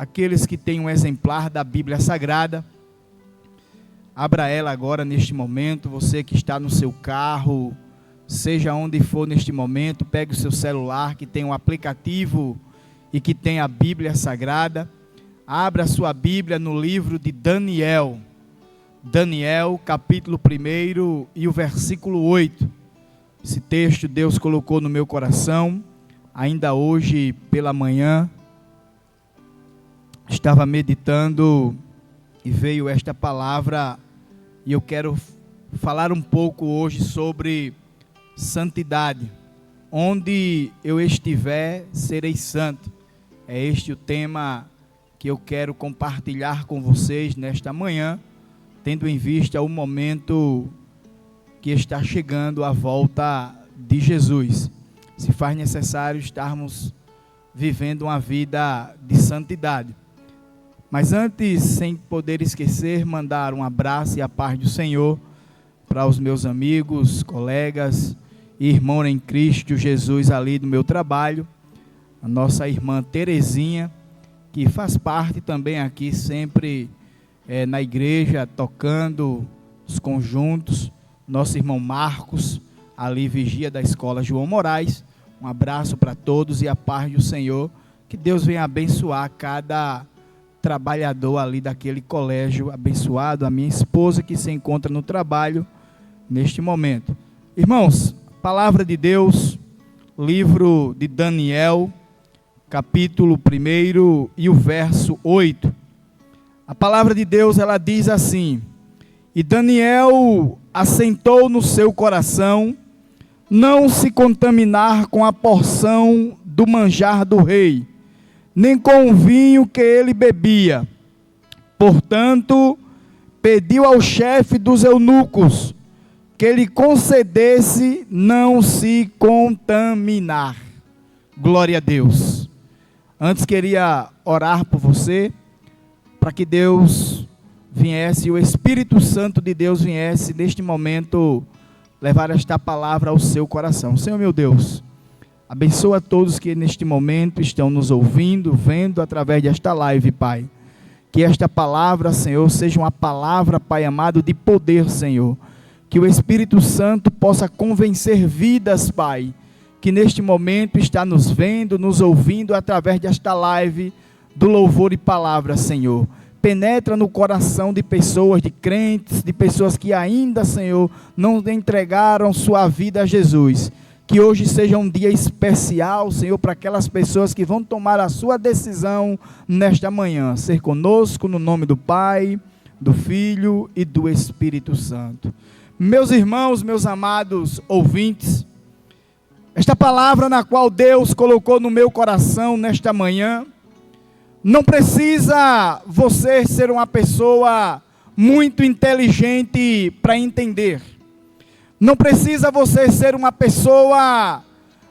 aqueles que têm um exemplar da Bíblia Sagrada, abra ela agora neste momento. Você que está no seu carro, seja onde for neste momento, pegue o seu celular que tem um aplicativo e que tem a Bíblia Sagrada. Abra a sua Bíblia no livro de Daniel. Daniel, capítulo 1 e o versículo 8. Esse texto Deus colocou no meu coração, ainda hoje pela manhã. Estava meditando e veio esta palavra, e eu quero falar um pouco hoje sobre santidade. Onde eu estiver, serei santo. É este o tema que eu quero compartilhar com vocês nesta manhã, tendo em vista o momento que está chegando a volta de Jesus. Se faz necessário estarmos vivendo uma vida de santidade. Mas antes, sem poder esquecer, mandar um abraço e a paz do Senhor para os meus amigos, colegas e irmãos em Cristo Jesus ali do meu trabalho, a nossa irmã Terezinha, que faz parte também aqui sempre na igreja, tocando os conjuntos, nosso irmão Marcos, ali vigia da escola João Moraes. Um abraço para todos e a paz do Senhor, que Deus venha abençoar cada trabalhador ali daquele colégio abençoado, a minha esposa que se encontra no trabalho neste momento. Irmãos, palavra de Deus, livro de Daniel, capítulo 1 e o verso 8. A palavra de Deus, ela diz assim: e Daniel assentou no seu coração não se contaminar com a porção do manjar do rei, nem com o vinho que ele bebia. Portanto, pediu ao chefe dos eunucos que lhe concedesse não se contaminar. Glória a Deus. Antes queria orar por você, para que Deus viesse, o Espírito Santo de Deus viesse neste momento levar esta palavra ao seu coração. Senhor meu Deus, abençoa todos que neste momento estão nos ouvindo, vendo através desta live, Pai. Que esta palavra, Senhor, seja uma palavra, Pai amado, de poder, Senhor. Que o Espírito Santo possa convencer vidas, Pai, que neste momento está nos vendo, nos ouvindo através desta live do louvor e palavra, Senhor. Penetra no coração de pessoas, de crentes, de pessoas que ainda, Senhor, não entregaram sua vida a Jesus. Que hoje seja um dia especial, Senhor, para aquelas pessoas que vão tomar a sua decisão nesta manhã. Ser conosco no nome do Pai, do Filho e do Espírito Santo. Meus irmãos, meus amados ouvintes, esta palavra na qual Deus colocou no meu coração nesta manhã, não precisa você ser uma pessoa muito inteligente para entender. Não precisa você ser uma pessoa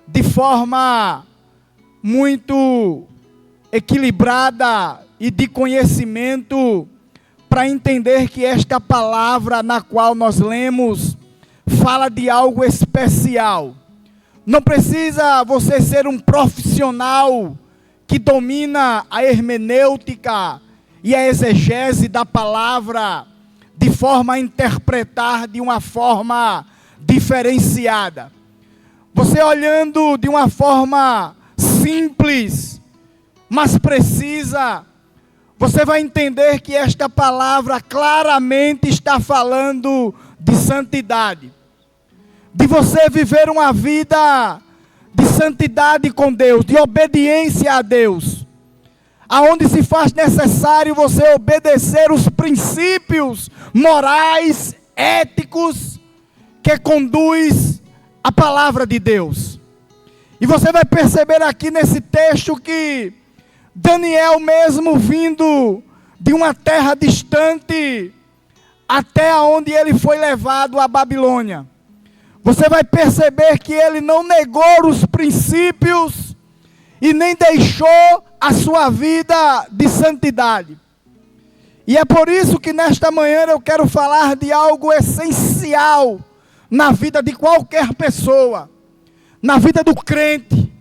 de forma muito equilibrada e de conhecimento para entender que esta palavra na qual nós lemos fala de algo especial. Não precisa você ser um profissional que domina a hermenêutica e a exegese da palavra de forma a interpretar de uma forma diferenciada. Você olhando de uma forma simples, mas precisa, você vai entender que esta palavra claramente está falando de santidade. De você viver uma vida de santidade com Deus, de obediência a Deus, aonde se faz necessário você obedecer os princípios morais, éticos, que conduz a palavra de Deus. E você vai perceber aqui nesse texto que Daniel, mesmo vindo de uma terra distante, até onde ele foi levado à Babilônia, você vai perceber que ele não negou os princípios e nem deixou a sua vida de santidade. E é por isso que nesta manhã eu quero falar de algo essencial na vida de qualquer pessoa, na vida do crente,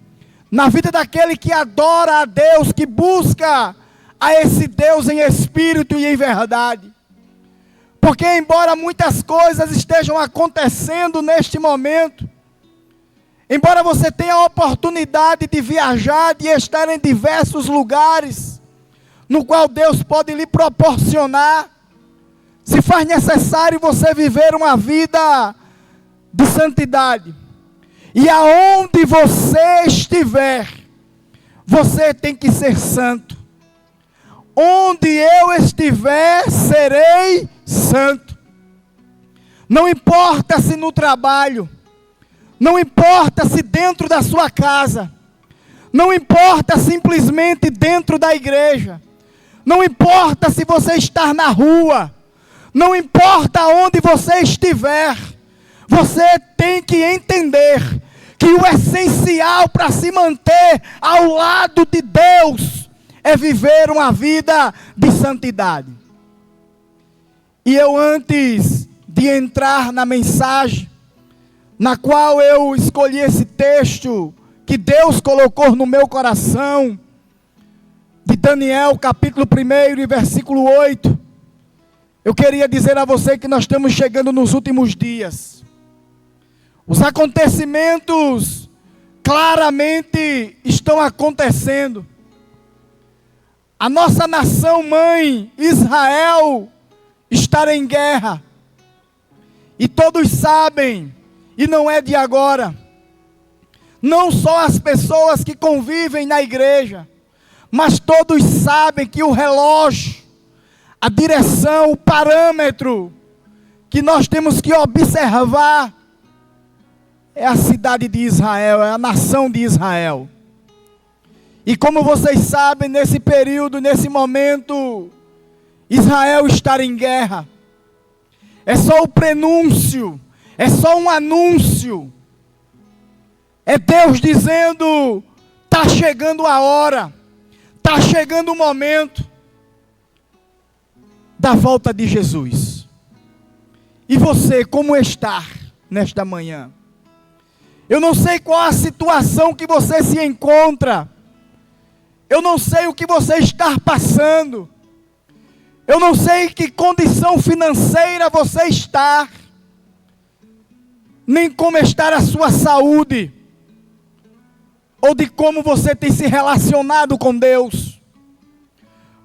na vida daquele que adora a Deus, que busca a esse Deus em espírito e em verdade. Porque embora muitas coisas estejam acontecendo neste momento, embora você tenha a oportunidade de viajar, de estar em diversos lugares, no qual Deus pode lhe proporcionar, se faz necessário você viver uma vida de santidade. E aonde você estiver, você tem que ser santo. Onde eu estiver, serei santo. Não importa se no trabalho, não importa se dentro da sua casa, não importa simplesmente dentro da igreja, não importa se você está na rua, não importa onde você estiver, você tem que entender que o essencial para se manter ao lado de Deus é viver uma vida de santidade. E eu, antes de entrar na mensagem, na qual eu escolhi esse texto que Deus colocou no meu coração, de Daniel capítulo 1 e versículo 8, eu queria dizer a você que nós estamos chegando nos últimos dias. Os acontecimentos claramente estão acontecendo. A nossa nação mãe, Israel, está em guerra. E todos sabem, e não é de agora, não só as pessoas que convivem na igreja, mas todos sabem que o relógio, a direção, o parâmetro que nós temos que observar é a cidade de Israel, é a nação de Israel. E como vocês sabem, nesse período, nesse momento, Israel está em guerra. É só o prenúncio, é só um anúncio. É Deus dizendo, está chegando a hora, está chegando o momento da volta de Jesus. E você, como está nesta manhã? Eu não sei qual a situação que você se encontra. Eu não sei o que você está passando. Eu não sei em que condição financeira você está. Nem como está a sua saúde. Ou de como você tem se relacionado com Deus.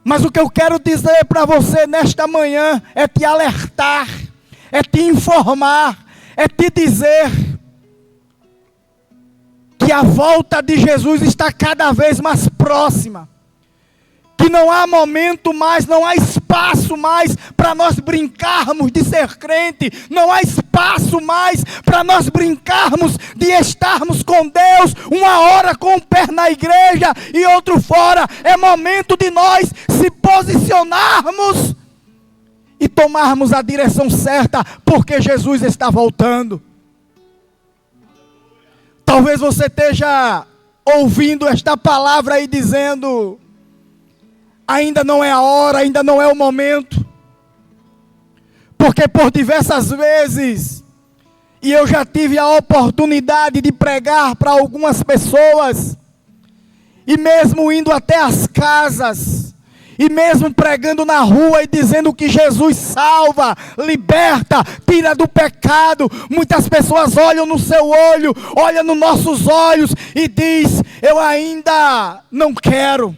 Mas o que eu quero dizer para você nesta manhã é te alertar, é te informar, é te dizer que a volta de Jesus está cada vez mais próxima. Que não há momento mais, não há espaço mais para nós brincarmos de ser crente. Não há espaço mais para nós brincarmos de estarmos com Deus. Uma hora com um pé na igreja e outro fora. É momento de nós se posicionarmos e tomarmos a direção certa, porque Jesus está voltando. Talvez você esteja ouvindo esta palavra e dizendo, ainda não é a hora, ainda não é o momento. Porque por diversas vezes, e eu já tive a oportunidade de pregar para algumas pessoas, e mesmo indo até as casas, e mesmo pregando na rua e dizendo que Jesus salva, liberta, tira do pecado, muitas pessoas olham no seu olho, olham nos nossos olhos e diz, eu ainda não quero,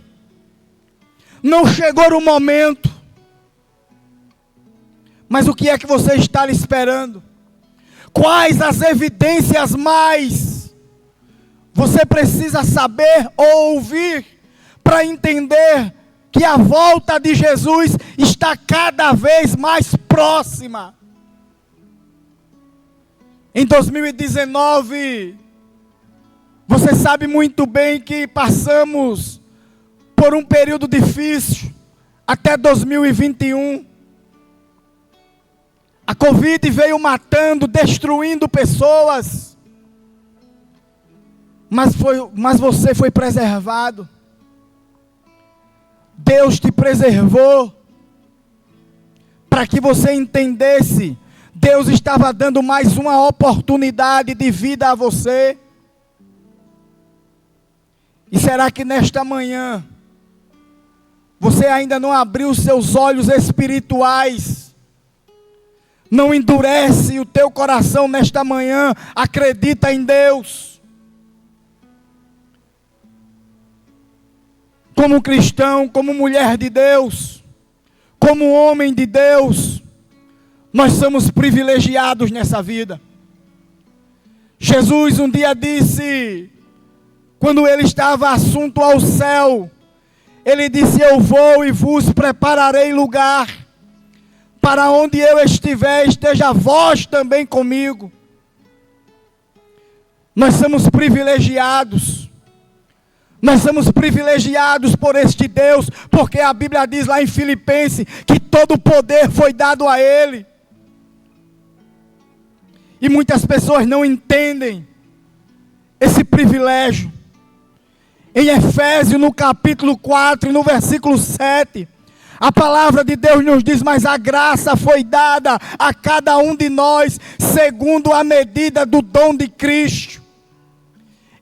não chegou o momento. Mas o que é que você está esperando? Quais as evidências mais você precisa saber ou ouvir para entender que a volta de Jesus está cada vez mais próxima? Em 2019, você sabe muito bem que passamos por um período difícil, até 2021. A Covid veio matando, destruindo pessoas, mas você foi preservado. Deus te preservou, para que você entendesse, Deus estava dando mais uma oportunidade de vida a você. E será que nesta manhã, Você ainda não abriu seus olhos espirituais. Não endurece o teu coração nesta manhã. Acredita em Deus. Como cristão, como mulher de Deus, como homem de Deus, nós somos privilegiados nessa vida. Jesus um dia disse, quando ele estava assunto ao céu, ele disse: eu vou e vos prepararei lugar, para onde eu estiver, esteja vós também comigo. Nós somos privilegiados. Nós somos privilegiados por este Deus, porque a Bíblia diz lá em Filipenses, que todo o poder foi dado a Ele. E muitas pessoas não entendem esse privilégio. Em Efésios, no capítulo 4, no versículo 7, a palavra de Deus nos diz: mas a graça foi dada a cada um de nós, segundo a medida do dom de Cristo.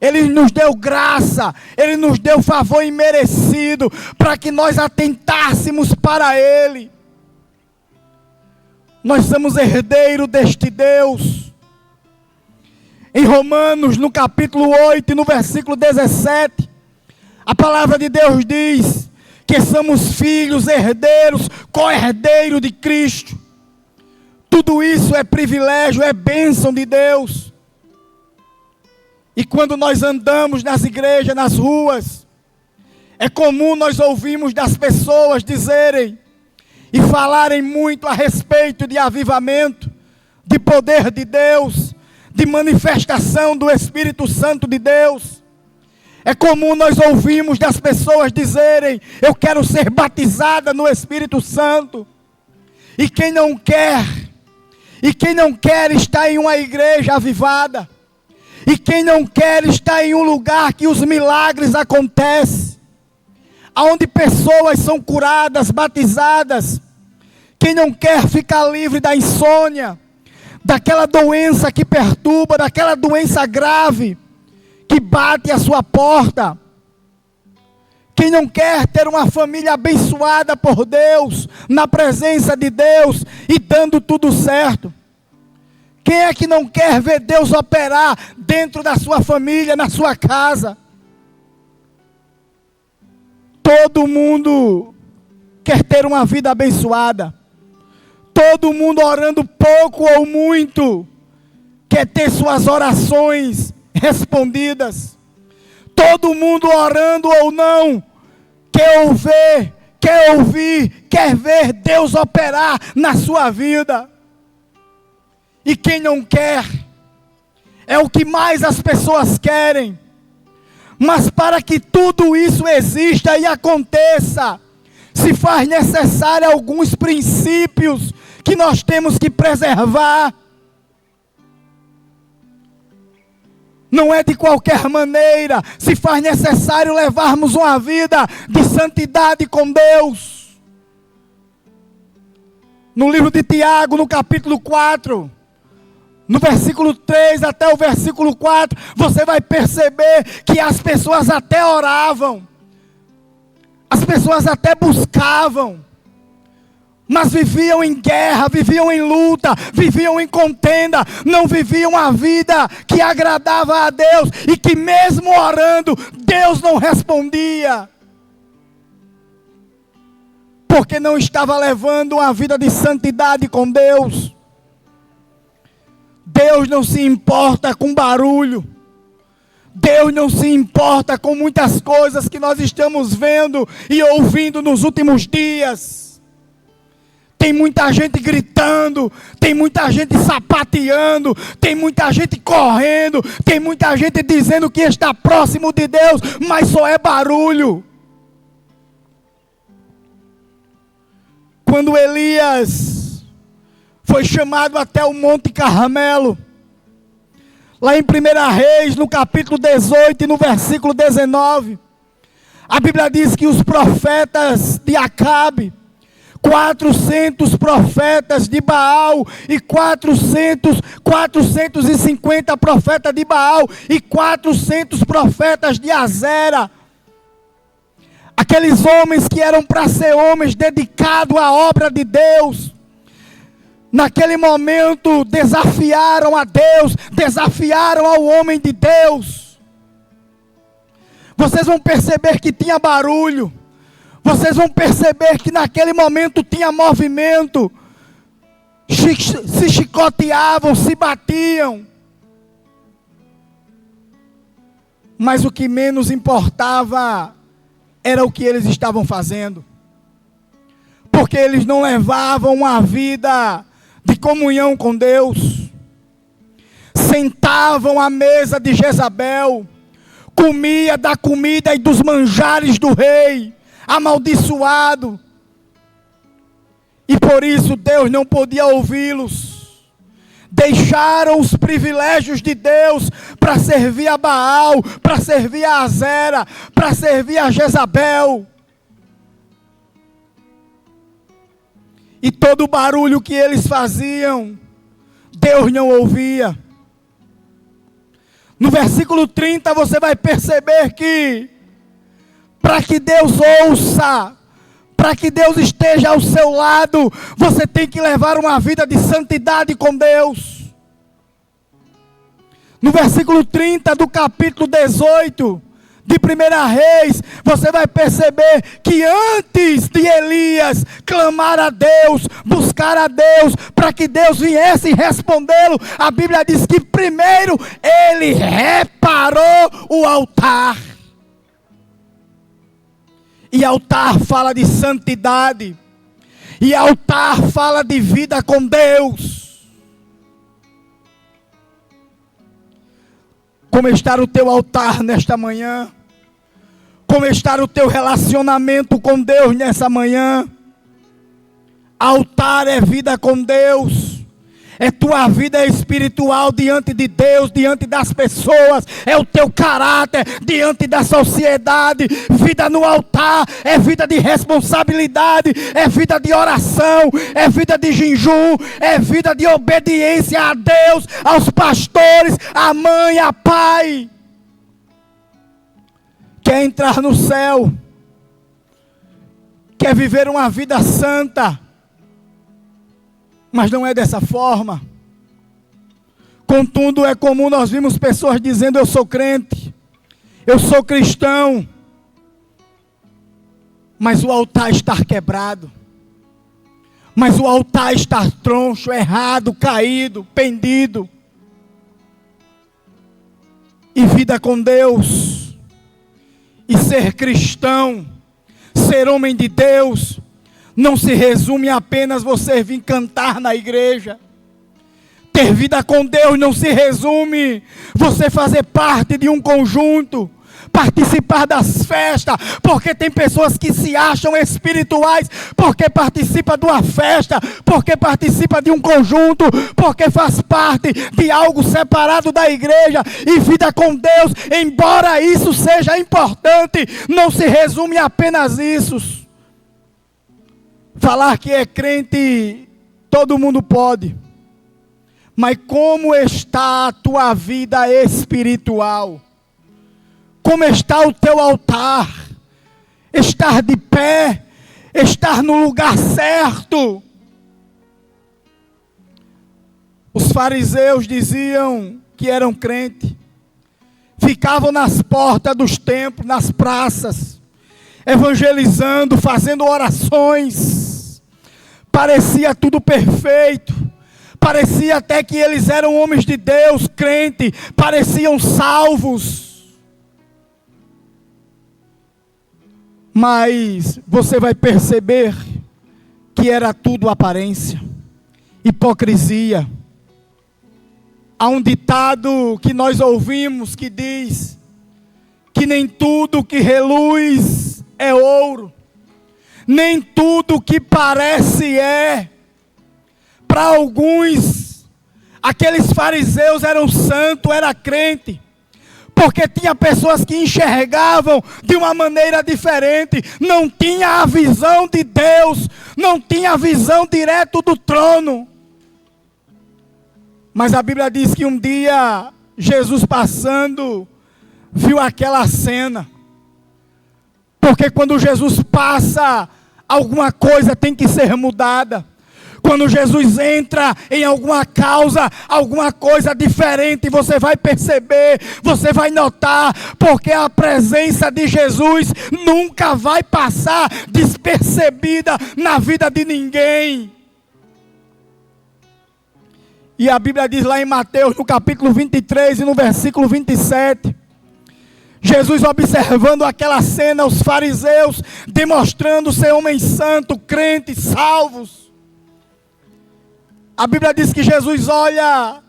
Ele nos deu graça, Ele nos deu favor imerecido, para que nós atentássemos para Ele. Nós somos herdeiros deste Deus. Em Romanos, no capítulo 8, no versículo 17, a palavra de Deus diz que somos filhos, herdeiros, co-herdeiros de Cristo. Tudo isso é privilégio, é bênção de Deus. E quando nós andamos nas igrejas, nas ruas, é comum nós ouvirmos das pessoas dizerem e falarem muito a respeito de avivamento, de poder de Deus, de manifestação do Espírito Santo de Deus. É comum nós ouvirmos das pessoas dizerem: eu quero ser batizada no Espírito Santo. E quem não quer estar em uma igreja avivada. E quem não quer estar em um lugar que os milagres acontecem, onde pessoas são curadas, batizadas. Quem não quer ficar livre da insônia, daquela doença que perturba, daquela doença grave, que bate à sua porta. Quem não quer ter uma família abençoada por Deus, na presença de Deus e dando tudo certo. Quem é que não quer ver Deus operar dentro da sua família, na sua casa? Todo mundo quer ter uma vida abençoada. Todo mundo orando pouco ou muito, quer ter suas orações respondidas. Todo mundo orando ou não, quer ouvir, quer ver Deus operar na sua vida. E quem não quer, é o que mais as pessoas querem. Mas para que tudo isso exista e aconteça, se faz necessário alguns princípios que nós temos que preservar. Não é de qualquer maneira, se faz necessário levarmos uma vida de santidade com Deus. No livro de Tiago, no capítulo 4, no versículo 3 até o versículo 4, você vai perceber que as pessoas até oravam, as pessoas até buscavam, mas viviam em guerra, viviam em luta, viviam em contenda, não viviam a vida que agradava a Deus, e que mesmo orando, Deus não respondia, porque não estava levando uma vida de santidade com Deus. Deus não se importa com barulho. Deus não se importa com muitas coisas que nós estamos vendo e ouvindo nos últimos dias. Tem muita gente gritando, tem muita gente sapateando, tem muita gente correndo, tem muita gente dizendo que está próximo de Deus, mas só é barulho. Quando Elias foi chamado até o Monte Carmelo, lá em 1 Reis, no capítulo 18 e no versículo 19, a Bíblia diz que os profetas de Acabe, 400 profetas de Baal e 450 profetas de Baal e 400 profetas de Azera, Aqueles homens que eram para ser homens dedicados à obra de Deus, naquele momento desafiaram a Deus, desafiaram ao homem de Deus. Vocês vão perceber que tinha barulho, vocês vão perceber que naquele momento tinha movimento, se chicoteavam, se batiam. Mas o que menos importava era o que eles estavam fazendo, porque eles não levavam uma vida de comunhão com Deus. Sentavam à mesa de Jezabel, comia da comida e dos manjares do rei, amaldiçoado, e por isso Deus não podia ouvi-los. Deixaram os privilégios de Deus para servir a Baal, para servir a Azera, para servir a Jezabel. E todo o barulho que eles faziam, Deus não ouvia. No versículo 30 você vai perceber que, para que Deus ouça, para que Deus esteja ao seu lado, você tem que levar uma vida de santidade com Deus. No versículo 30 do capítulo 18 de 1 Reis, você vai perceber que antes de Elias clamar a Deus, buscar a Deus, para que Deus viesse respondê-lo, a Bíblia diz que primeiro ele reparou o altar. E altar fala de santidade, e altar fala de vida com Deus. Como está o teu altar nesta manhã? Como está o teu relacionamento com Deus nessa manhã? Altar é vida com Deus, é tua vida espiritual diante de Deus, diante das pessoas, é o teu caráter diante da sociedade. Vida no altar é vida de responsabilidade, é vida de oração, é vida de jejum, é vida de obediência a Deus, aos pastores, à mãe, a pai. Quer entrar no céu, quer viver uma vida santa, mas não é dessa forma. Contudo, é comum nós vimos pessoas dizendo: eu sou crente, eu sou cristão, mas o altar está quebrado, mas o altar está troncho, errado, caído, pendido. E vida com Deus, e ser cristão, ser homem de Deus, não se resume a apenas você vir cantar na igreja. Ter vida com Deus não se resume você fazer parte de um conjunto, participar das festas, porque tem pessoas que se acham espirituais, porque participa de uma festa, porque participa de um conjunto, porque faz parte de algo separado da igreja. E vida com Deus, embora isso seja importante, não se resume a apenas isso. Falar que é crente, todo mundo pode. Mas como está a tua vida espiritual? Como está o teu altar? Estar de pé? Estar no lugar certo? Os fariseus diziam que eram crentes. Ficavam nas portas dos templos, nas praças, evangelizando, fazendo orações. Parecia tudo perfeito. Parecia até que eles eram homens de Deus, crentes, pareciam salvos. Mas você vai perceber que era tudo aparência, hipocrisia. Há um ditado que nós ouvimos que diz que nem tudo que reluz é ouro, nem tudo que parece é. Para alguns, aqueles fariseus eram santos, era crente, porque tinha pessoas que enxergavam de uma maneira diferente, não tinha a visão de Deus, não tinha a visão direto do trono. Mas a Bíblia diz que um dia, Jesus passando, viu aquela cena. Porque quando Jesus passa, alguma coisa tem que ser mudada. Quando Jesus entra em alguma causa, alguma coisa diferente, você vai perceber, você vai notar, porque a presença de Jesus nunca vai passar despercebida na vida de ninguém. E a Bíblia diz lá em Mateus, no capítulo 23 e no versículo 27, Jesus observando aquela cena, os fariseus demonstrando ser homens santos, crentes, salvos. A Bíblia diz que Jesus olha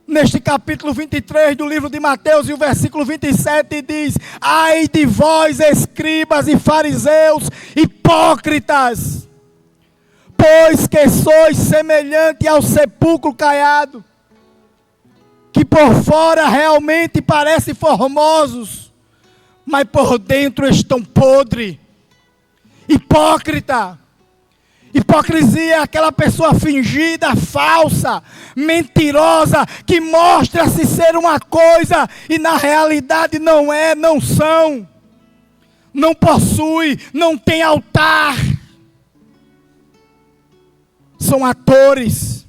neste capítulo 23 do livro de Mateus e o versículo 27 diz: ai de vós, escribas e fariseus, hipócritas, pois que sois semelhante ao sepulcro caiado, que por fora realmente parecem formosos, mas por dentro estão podres. Hipócrita. Hipocrisia é aquela pessoa fingida, falsa, mentirosa, que mostra-se ser uma coisa e na realidade não é, não são. Não possui, não tem altar. São atores,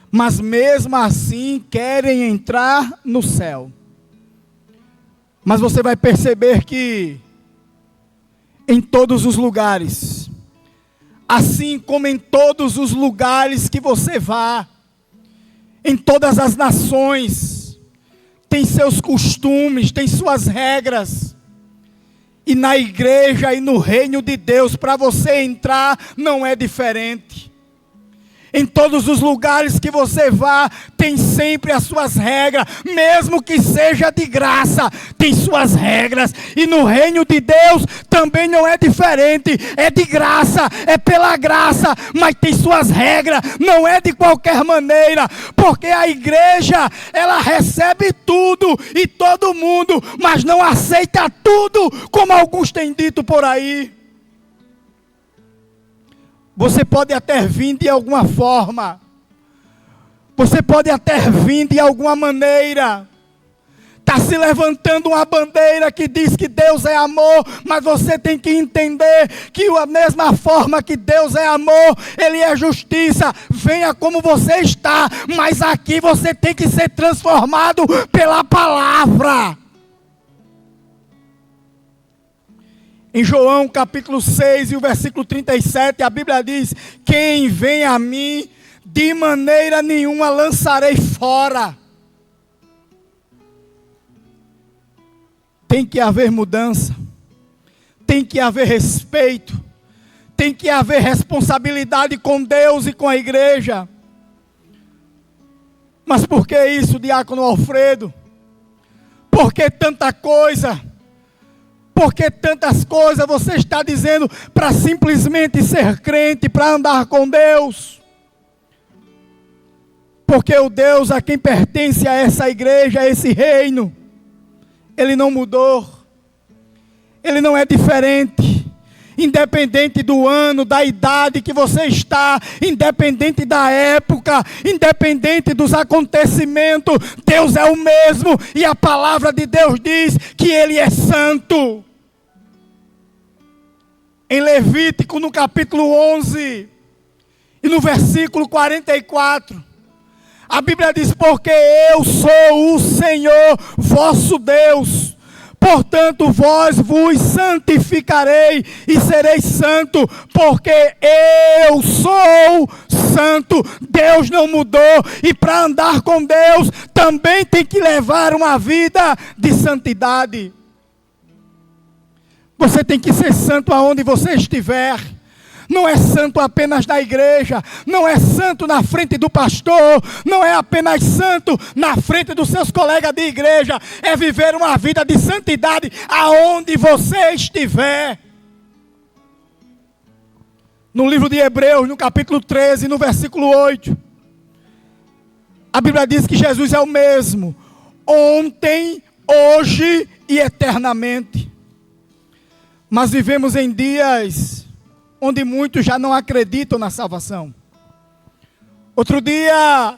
mas mesmo assim querem entrar no céu. Mas você vai perceber que em todos os lugares, assim como em todos os lugares que você vá, em todas as nações, tem seus costumes, tem suas regras. E na igreja e no reino de Deus, para você entrar, não é diferente. Em todos os lugares que você vá, tem sempre as suas regras, mesmo que seja de graça, tem suas regras. E no reino de Deus também não é diferente, é de graça, é pela graça, mas tem suas regras, não é de qualquer maneira, porque a igreja, ela recebe tudo e todo mundo, mas não aceita tudo, como alguns têm dito por aí. Você pode até vir de alguma forma. Você pode até vir de alguma maneira. Está se levantando uma bandeira que diz que Deus é amor. Mas você tem que entender que a mesma forma que Deus é amor, Ele é justiça. Venha como você está. Mas aqui você tem que ser transformado pela palavra. Em João capítulo 6 e o versículo 37, a Bíblia diz: quem vem a mim, de maneira nenhuma lançarei fora. Tem que haver mudança, tem que haver respeito, tem que haver responsabilidade com Deus e com a igreja. Mas por que isso, diácono Alfredo? Por que tanta coisa? Por que tantas coisas você está dizendo para simplesmente ser crente, para andar com Deus? Porque o Deus a quem pertence a essa igreja, a esse reino, Ele não mudou. Ele não é diferente. Independente do ano, da idade que você está, independente da época, independente dos acontecimentos, Deus é o mesmo, e a palavra de Deus diz que Ele é santo. Em Levítico, no capítulo 11, e no versículo 44, a Bíblia diz: porque eu sou o Senhor vosso Deus, portanto vós vos santificarei e sereis santo, porque eu sou santo. Deus não mudou, e para andar com Deus também tem que levar uma vida de santidade. Você tem que ser santo aonde você estiver. Não é santo apenas na igreja, não é santo na frente do pastor, não é apenas santo na frente dos seus colegas de igreja, é viver uma vida de santidade aonde você estiver. No livro de Hebreus, no capítulo 13, no versículo 8, a Bíblia diz que Jesus é o mesmo, ontem, hoje e eternamente. Mas vivemos em dias onde muitos já não acreditam na salvação. Outro dia,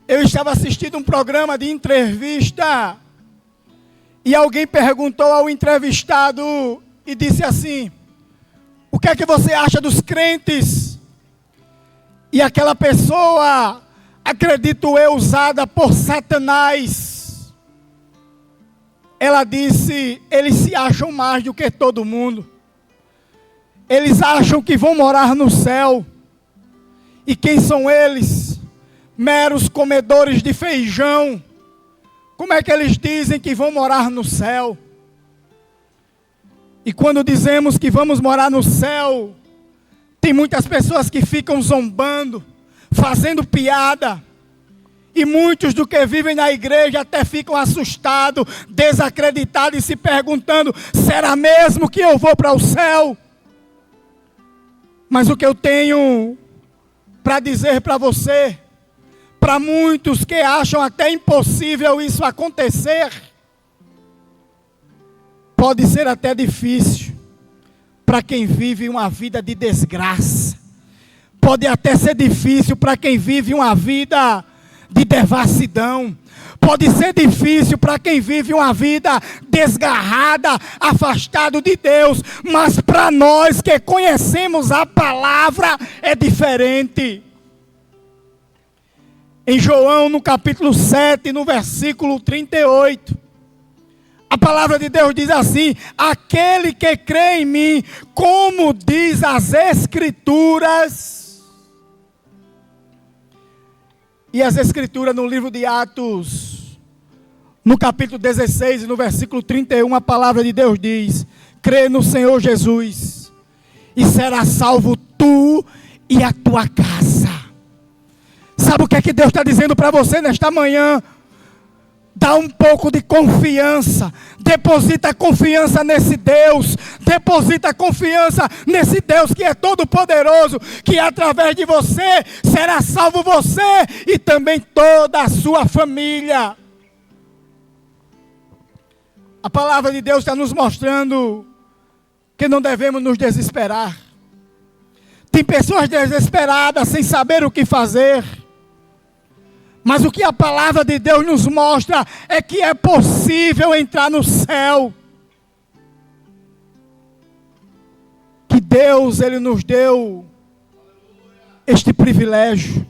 eu estava assistindo um programa de entrevista, e alguém perguntou ao entrevistado: e disse assim: o que é que você acha dos crentes? E aquela pessoa, acredito eu, usada por Satanás, ela disse: eles se acham mais do que todo mundo. Eles acham que vão morar no céu. E quem são eles? Meros comedores de feijão. Como é que eles dizem que vão morar no céu? E quando dizemos que vamos morar no céu, tem muitas pessoas que ficam zombando, fazendo piada. E muitos do que vivem na igreja até ficam assustados, desacreditados e se perguntando: será mesmo que eu vou para o céu? Mas o que eu tenho para dizer para você, para muitos que acham até impossível isso acontecer, pode ser até difícil para quem vive uma vida de desgraça. Pode até ser difícil para quem vive uma vida de devassidão. Pode ser difícil para quem vive uma vida desgarrada, afastado de Deus. Mas para nós que conhecemos a palavra é diferente. Em João, no capítulo 7, no versículo 38, a palavra de Deus diz assim: aquele que crê em mim, como diz as Escrituras. E as Escrituras no livro de Atos, no capítulo 16, no versículo 31, a palavra de Deus diz: crê no Senhor Jesus, e será salvo tu e a tua casa. Sabe o que é que Deus está dizendo para você nesta manhã? Dá um pouco de confiança, deposita confiança nesse Deus, deposita confiança nesse Deus que é todo poderoso, que através de você será salvo você e também toda a sua família. A palavra de Deus está nos mostrando que não devemos nos desesperar. Tem pessoas desesperadas sem saber o que fazer. Mas o que a palavra de Deus nos mostra é que é possível entrar no céu. Que Deus, Ele nos deu este privilégio.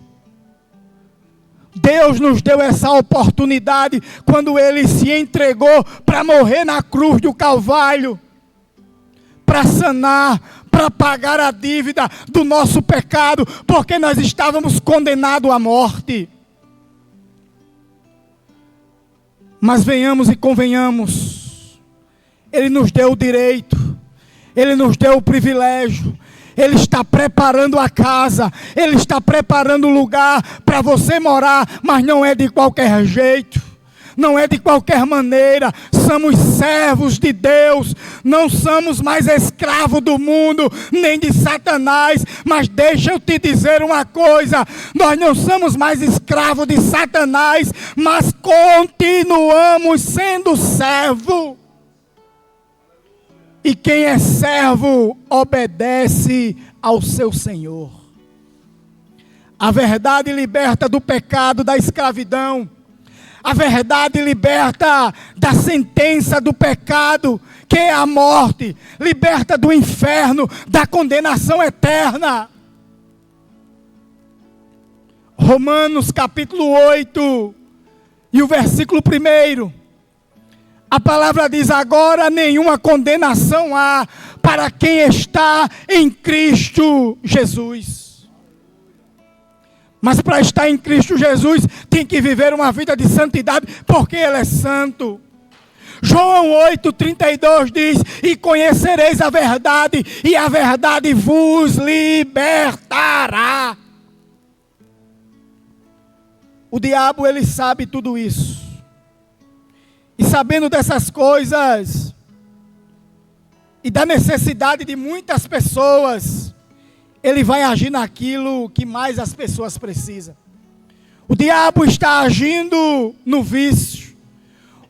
Deus nos deu essa oportunidade quando Ele se entregou para morrer na cruz do Calvário. Para sanar, para pagar a dívida do nosso pecado, porque nós estávamos condenados à morte. Mas venhamos e convenhamos, Ele nos deu o direito, Ele nos deu o privilégio, Ele está preparando a casa, Ele está preparando o lugar para você morar, mas não é de qualquer jeito, não é de qualquer maneira. Somos servos de Deus, não somos mais escravos do mundo, nem de Satanás. Mas deixa eu te dizer uma coisa: nós não somos mais escravos de Satanás, mas continuamos sendo servo. E quem é servo obedece ao seu Senhor. A verdade liberta do pecado, da escravidão. A verdade liberta da sentença do pecado, que é a morte. Liberta do inferno, da condenação eterna. Romanos capítulo 8 e o versículo 1. A palavra diz: agora nenhuma condenação há para quem está em Cristo Jesus. Mas para estar em Cristo Jesus, tem que viver uma vida de santidade, porque Ele é santo. João 8,32 diz: e conhecereis a verdade, e a verdade vos libertará. O diabo, ele sabe tudo isso. E sabendo dessas coisas, e da necessidade de muitas pessoas, ele vai agir naquilo que mais as pessoas precisam. O diabo está agindo no vício.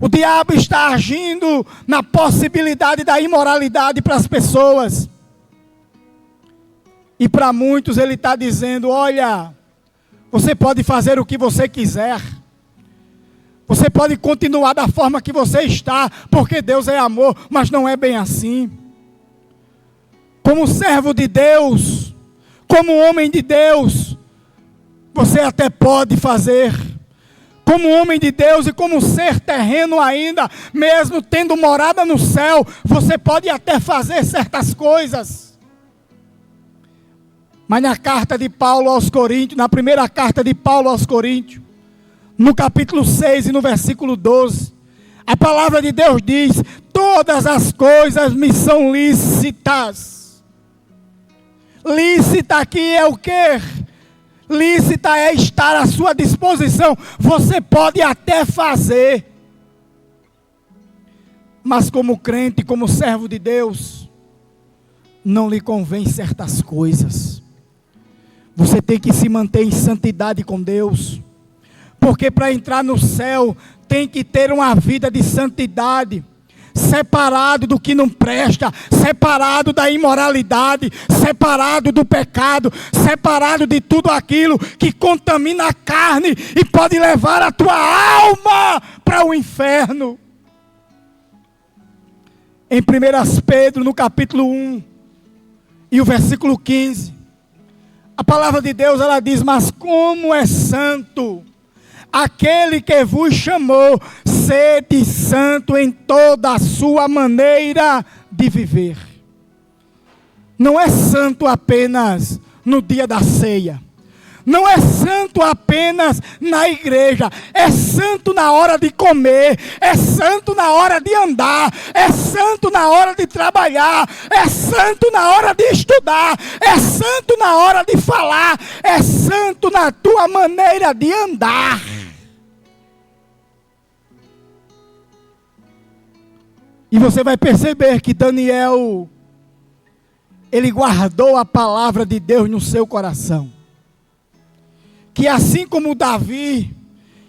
O diabo está agindo na possibilidade da imoralidade para as pessoas. E para muitos ele está dizendo: olha, você pode fazer o que você quiser. Você pode continuar da forma que você está, porque Deus é amor, mas não é bem assim. como servo de Deus, como homem de Deus, você até pode fazer. Como homem de Deus e como ser terreno ainda, mesmo tendo morada no céu, você pode até fazer certas coisas. Mas na carta de Paulo aos Coríntios, na primeira carta de Paulo aos Coríntios, no capítulo 6 e no versículo 12, a palavra de Deus diz: todas as coisas me são lícitas. Lícita aqui é o quê? Lícita é estar à sua disposição. Você pode até fazer. Mas como crente, como servo de Deus, não lhe convém certas coisas. Você tem que se manter em santidade com Deus. Porque para entrar no céu, tem que ter uma vida de santidade. Separado do que não presta, separado da imoralidade, separado do pecado, separado de tudo aquilo que contamina a carne e pode levar a tua alma para o inferno. Em 1 Pedro, no capítulo 1 e o versículo 15, a palavra de Deus ela diz: mas como é santo aquele que vos chamou, sede santo em toda a sua maneira de viver. Não é santo apenas no dia da ceia. Não é santo apenas na igreja. É santo na hora de comer. É santo na hora de andar. É santo na hora de trabalhar. É santo na hora de estudar. É santo na hora de falar. É santo na tua maneira de andar. E você vai perceber que Daniel, ele guardou a palavra de Deus no seu coração. Que assim como Davi,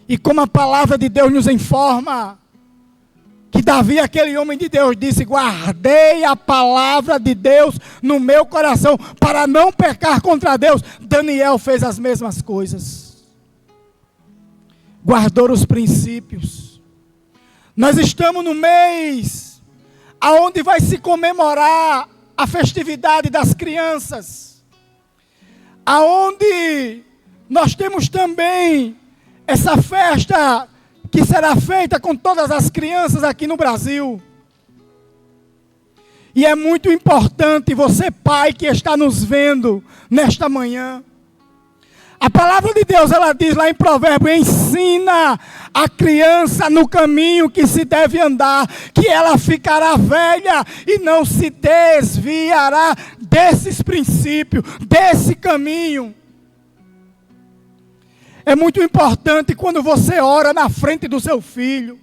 e como a palavra de Deus nos informa, que Davi, aquele homem de Deus, disse: guardei a palavra de Deus no meu coração, para não pecar contra Deus. Daniel fez as mesmas coisas. Guardou os princípios. Nós estamos no mês aonde vai se comemorar a festividade das crianças, aonde nós temos também essa festa que será feita com todas as crianças aqui no Brasil. E é muito importante você, pai, que está nos vendo nesta manhã. A palavra de Deus, ela diz lá em Provérbios: ensina a criança no caminho que se deve andar, que ela ficará velha e não se desviará desses princípios, desse caminho. É muito importante quando você ora na frente do seu filho.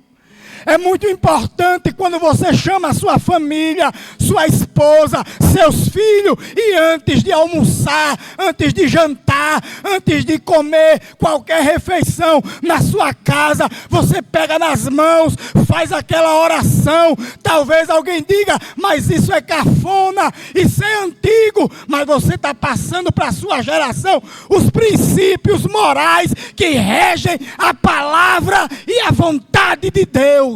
É muito importante quando você chama a sua família, sua esposa, seus filhos, e antes de almoçar, antes de jantar, antes de comer qualquer refeição na sua casa, você pega nas mãos, faz aquela oração. Talvez alguém diga: mas isso é cafona, isso é antigo. Mas você está passando para a sua geração os princípios morais que regem a palavra e a vontade de Deus.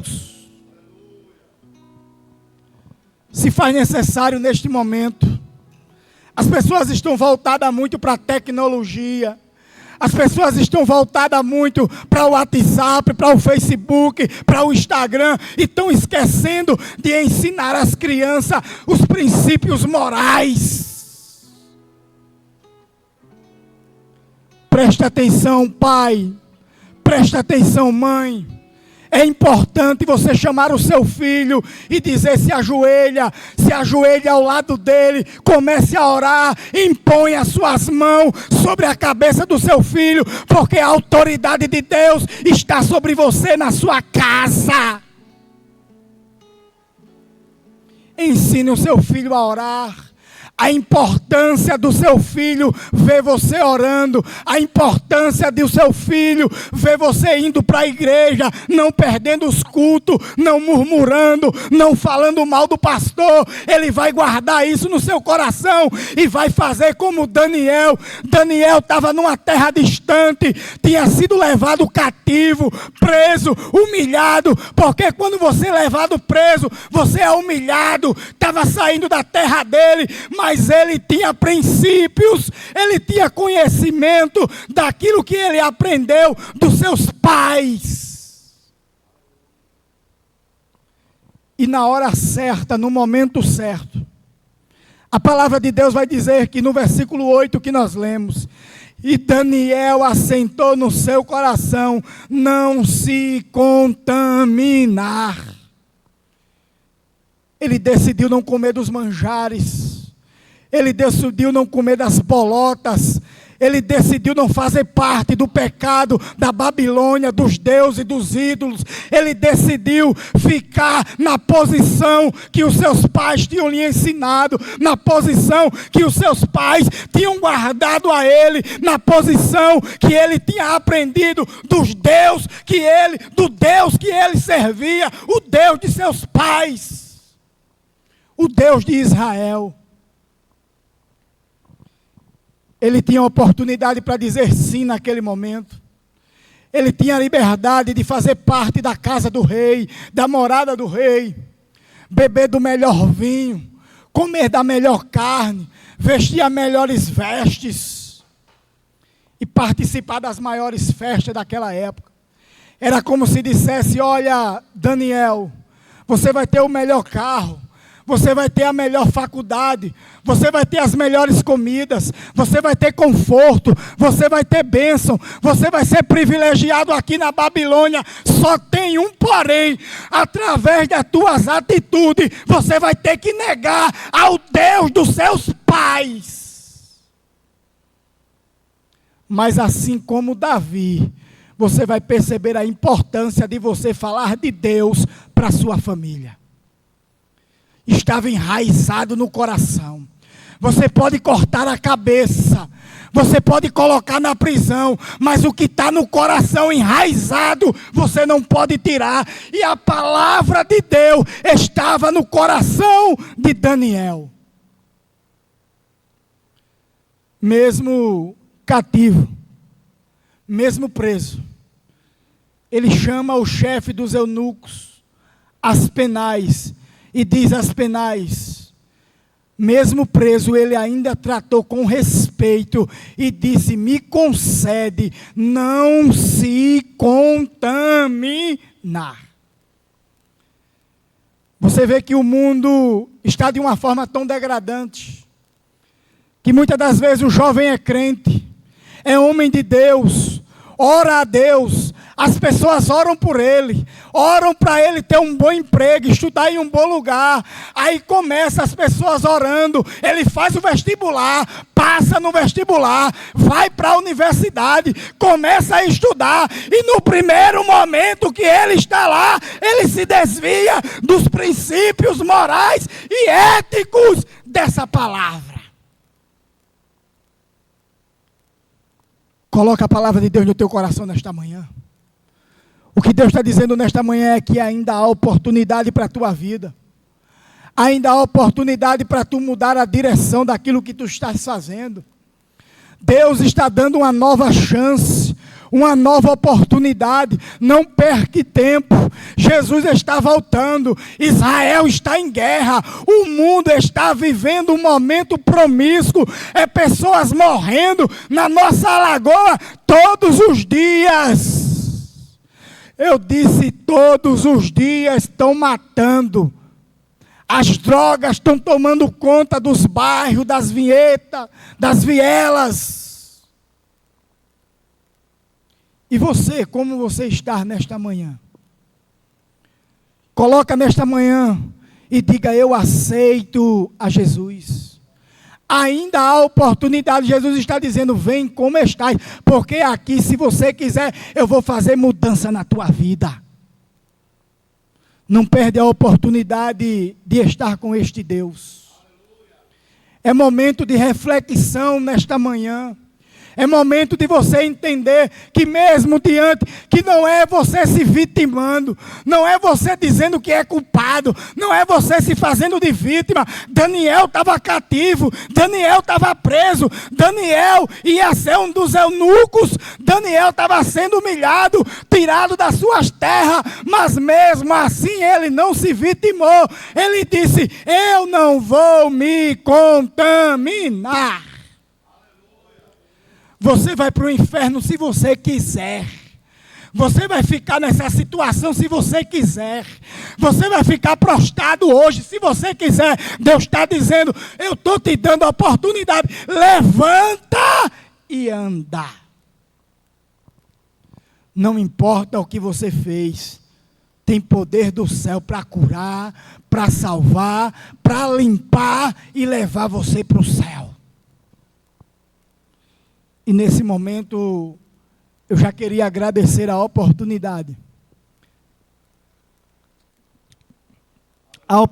Se faz necessário neste momento. As pessoas estão voltadas muito para a tecnologia. As pessoas estão voltadas muito para o WhatsApp, para o Facebook, para o Instagram. E estão esquecendo de ensinar às crianças os princípios morais. Presta atenção, pai. Presta atenção, mãe. É importante você chamar o seu filho e dizer: se ajoelha ao lado dele, comece a orar, impõe as suas mãos sobre a cabeça do seu filho, porque a autoridade de Deus está sobre você na sua casa. Ensine o seu filho a orar. A importância do seu filho ver você orando. A importância do seu filho ver você indo para a igreja, não perdendo os cultos, não murmurando, não falando mal do pastor. Ele vai guardar isso no seu coração e vai fazer como Daniel. Daniel estava numa terra distante, tinha sido levado cativo, preso, humilhado, porque quando você é levado preso, você é humilhado. Estava saindo da terra dele, mas mas ele tinha princípios, ele tinha conhecimento daquilo que ele aprendeu dos seus pais. E na hora certa, no momento certo, a palavra de Deus vai dizer que no versículo 8 que nós lemos, e Daniel assentou no seu coração não se contaminar. Ele decidiu não comer dos manjares, ele decidiu não comer das bolotas, ele decidiu não fazer parte do pecado da Babilônia, dos deuses e dos ídolos. Ele decidiu ficar na posição que os seus pais tinham lhe ensinado, na posição que os seus pais tinham guardado a ele, na posição que ele tinha aprendido do Deus que ele servia, o Deus de seus pais, o Deus de Israel. Ele tinha oportunidade para dizer sim naquele momento. Ele tinha a liberdade de fazer parte da casa do rei, da morada do rei, beber do melhor vinho, comer da melhor carne, vestir as melhores vestes e participar das maiores festas daquela época. Era como se dissesse: olha, Daniel, você vai ter o melhor carro, você vai ter a melhor faculdade, você vai ter as melhores comidas, você vai ter conforto, você vai ter bênção, você vai ser privilegiado aqui na Babilônia. Só tem um porém: através das tuas atitudes, você vai ter que negar ao Deus dos seus pais. Mas assim como Davi, você vai perceber a importância de você falar de Deus para a sua família. Estava enraizado no coração. Você pode cortar a cabeça, você pode colocar na prisão, mas o que está no coração enraizado, você não pode tirar. E a palavra de Deus estava no coração de Daniel. Mesmo cativo, mesmo preso, ele chama o chefe dos eunucos, Aspenais, e diz: Aspenais, mesmo preso, ele ainda tratou com respeito e disse: me concede não se contaminar. Você vê que o mundo está de uma forma tão degradante, que muitas das vezes o jovem é crente, é homem de Deus, ora a Deus, as pessoas oram por ele, oram para ele ter um bom emprego, estudar em um bom lugar. Aí começa as pessoas orando, ele faz o vestibular, passa no vestibular, vai para a universidade, começa a estudar, e no primeiro momento que ele está lá, ele se desvia dos princípios morais e éticos dessa palavra. Coloca a palavra de Deus no teu coração nesta manhã. O que Deus está dizendo nesta manhã é que ainda há oportunidade para a tua vida. Ainda há oportunidade para tu mudar a direção daquilo que tu estás fazendo. Deus está dando uma nova chance, uma nova oportunidade. Não perca tempo. Jesus está voltando. Israel está em guerra. O mundo está vivendo um momento promíscuo. É pessoas morrendo na nossa alagoa todos os dias. Eu disse: todos os dias estão matando. As drogas estão tomando conta dos bairros, das vinhetas, das vielas. E você, como você está nesta manhã? Coloca nesta manhã e diga: eu aceito a Jesus. Ainda há oportunidade. Jesus está dizendo: vem como estás, porque aqui, se você quiser, eu vou fazer mudança na tua vida. Não perde a oportunidade de estar com este Deus. É momento de reflexão nesta manhã. É momento de você entender que mesmo diante, que não é você se vitimando, não é você dizendo que é culpado, não é você se fazendo de vítima. Daniel estava cativo, Daniel estava preso, Daniel ia ser um dos eunucos, Daniel estava sendo humilhado, tirado das suas terras, mas mesmo assim ele não se vitimou. Ele disse: eu não vou me contaminar. Você vai para o inferno se você quiser. Você vai ficar nessa situação se você quiser. Você vai ficar prostrado hoje se você quiser. Deus está dizendo: eu estou te dando a oportunidade. Levanta e anda. Não importa o que você fez. Tem poder do céu para curar, para salvar, para limpar e levar você para o céu. E nesse momento, eu já queria agradecer a oportunidade